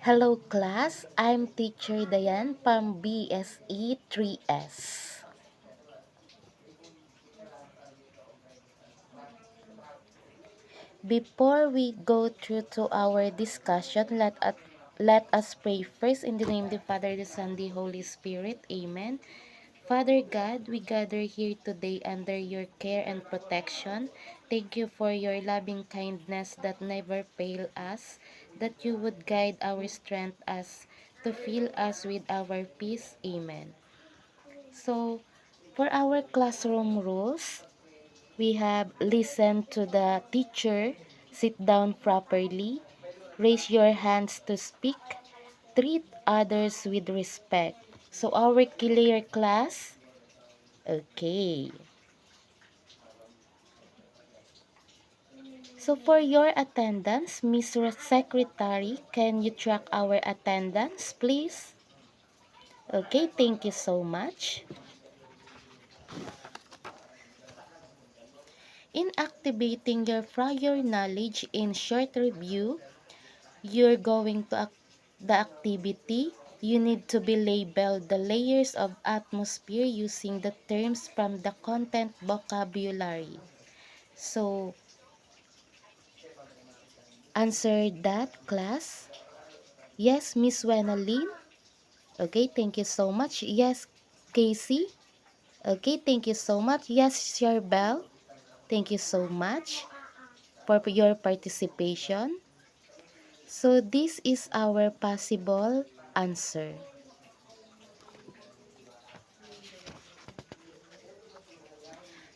Hello class, I'm teacher Dayan from BSE 3S. Before we go through to our discussion, let us pray first in the name of the Father, the Son, the Holy Spirit. Amen. Father God, we gather here today under your care and protection. Thank you for your loving kindness that never fail us, that you would guide our strength as to fill us with our peace. Amen. So, for our classroom rules, we have listen to the teacher, sit down properly, raise your hands to speak, treat others with respect. So, our clear class, okay. So, for your attendance, Miss Secretary, can you track our attendance, please? Okay, thank you so much. In activating your prior knowledge in short review, you're going to the activity. You need to be labeled the layers of atmosphere using the terms from the content vocabulary. So, answer that, class. Yes, Miss Wenalyn. Okay, thank you so much. Yes, Casey. Okay, thank you so much. Yes, Charbel. Thank you so much for your participation. So this is our possible answer.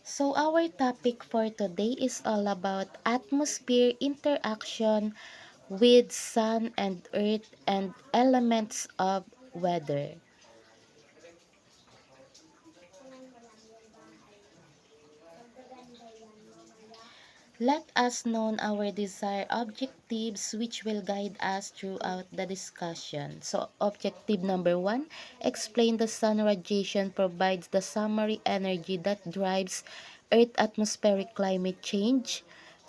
So our topic for today is all about atmosphere interaction with sun and earth and elements of weather. Let us know our desired objectives which will guide us throughout the discussion. So objective number 1, explain the sun radiation provides the summary energy that drives Earth atmospheric climate change.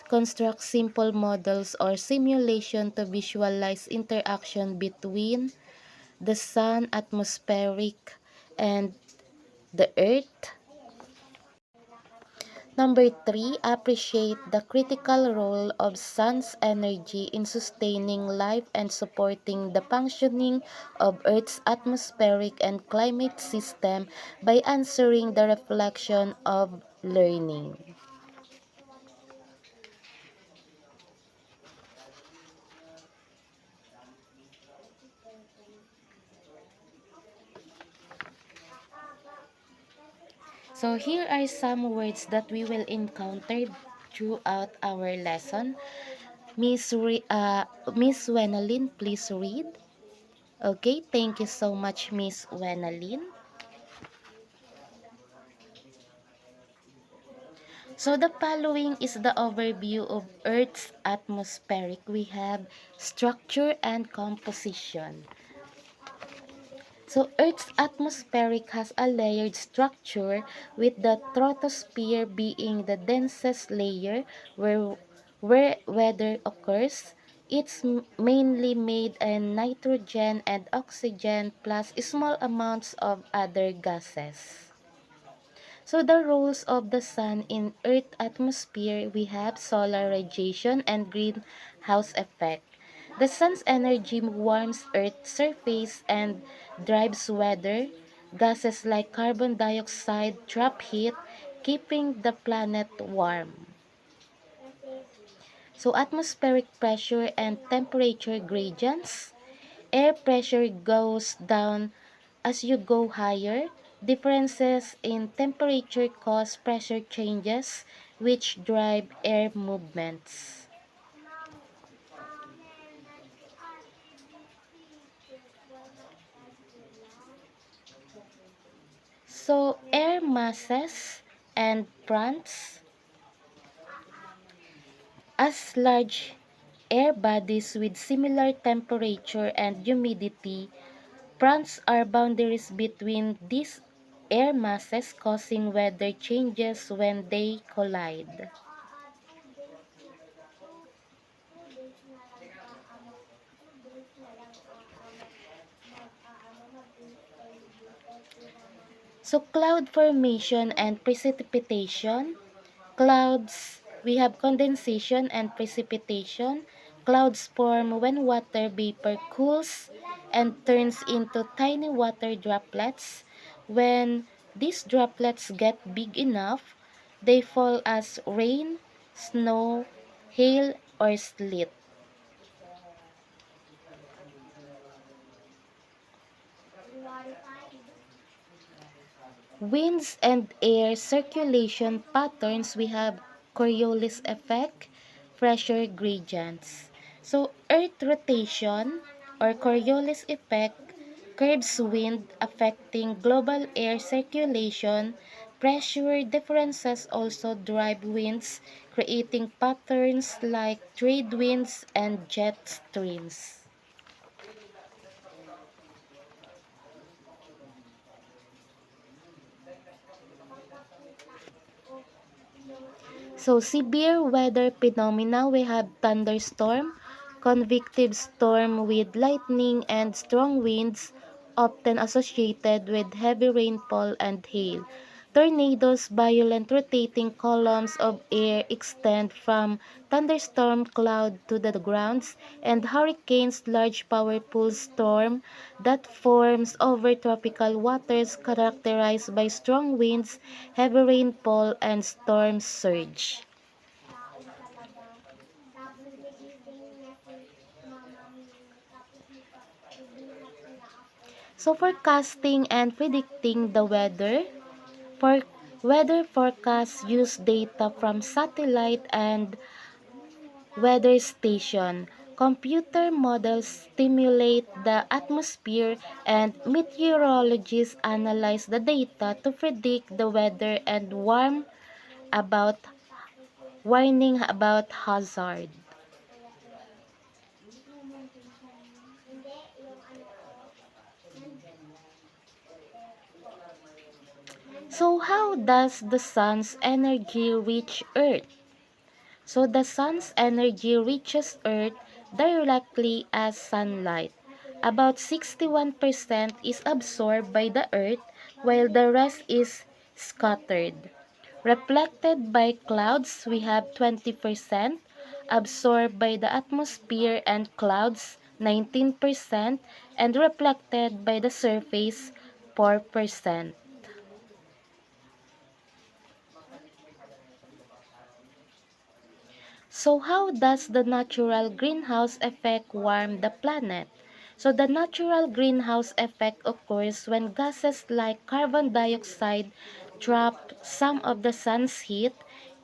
Construct simple models or simulation to visualize interaction between the sun atmospheric and the Earth. Number 3, appreciate the critical role of sun's energy in sustaining life and supporting the functioning of Earth's atmospheric and climate system by answering the reflection of learning. So here are some words that we will encounter throughout our lesson. Miss Wenalyn, please read. Okay, thank you so much, Miss Wenalyn. So the following is the overview of Earth's atmospheric. We have structure and composition. So Earth's atmospheric has a layered structure with the troposphere being the densest layer where weather occurs. It's mainly made in nitrogen and oxygen plus small amounts of other gases. So the roles of the sun in Earth atmosphere, we have solar radiation and greenhouse effect. The sun's energy warms Earth's surface and drives weather. Gases like carbon dioxide trap heat, keeping the planet warm. So atmospheric pressure and temperature gradients. Air pressure goes down as you go higher. Differences in temperature cause pressure changes which drive air movements. So air masses and fronts as large air bodies with similar temperature and humidity. Fronts are boundaries between these air masses causing weather changes when they collide. So cloud formation and precipitation. Clouds, we have condensation and precipitation. Clouds form when water vapor cools and turns into tiny water droplets. When these droplets get big enough, they fall as rain, snow, hail, or sleet. Winds and air circulation patterns, we have Coriolis effect, pressure gradients. So earth rotation or Coriolis effect curbs wind affecting global air circulation. Pressure differences also drive winds, creating patterns like trade winds and jet streams. So severe weather phenomena, we have thunderstorm, convective storm with lightning and strong winds, often associated with heavy rainfall and hail. Tornadoes, violent rotating columns of air extend from thunderstorm cloud to the grounds, and hurricanes, large powerful storm that forms over tropical waters characterized by strong winds, heavy rainfall, and storm surge. So forecasting and predicting the weather. For weather forecasts use data from satellite and weather station. Computer models stimulate the atmosphere, and meteorologists analyze the data to predict the weather and about warning about hazard. So how does the sun's energy reach Earth? So the sun's energy reaches Earth directly as sunlight. About 61% is absorbed by the Earth, while the rest is scattered. Reflected by clouds, we have 20%, absorbed by the atmosphere and clouds, 19%, and reflected by the surface, 4%. So how does the natural greenhouse effect warm the planet? So the natural greenhouse effect occurs when gases like carbon dioxide trap some of the sun's heat,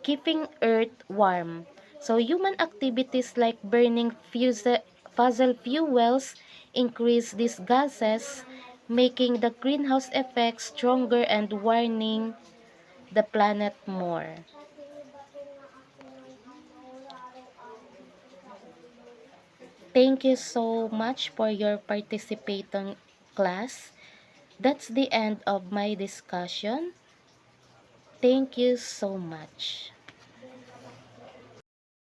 keeping Earth warm. So human activities like burning fossil fuels increase these gases, making the greenhouse effect stronger and warming the planet more. Thank you so much for your participating class. That's the end of my discussion. Thank you so much.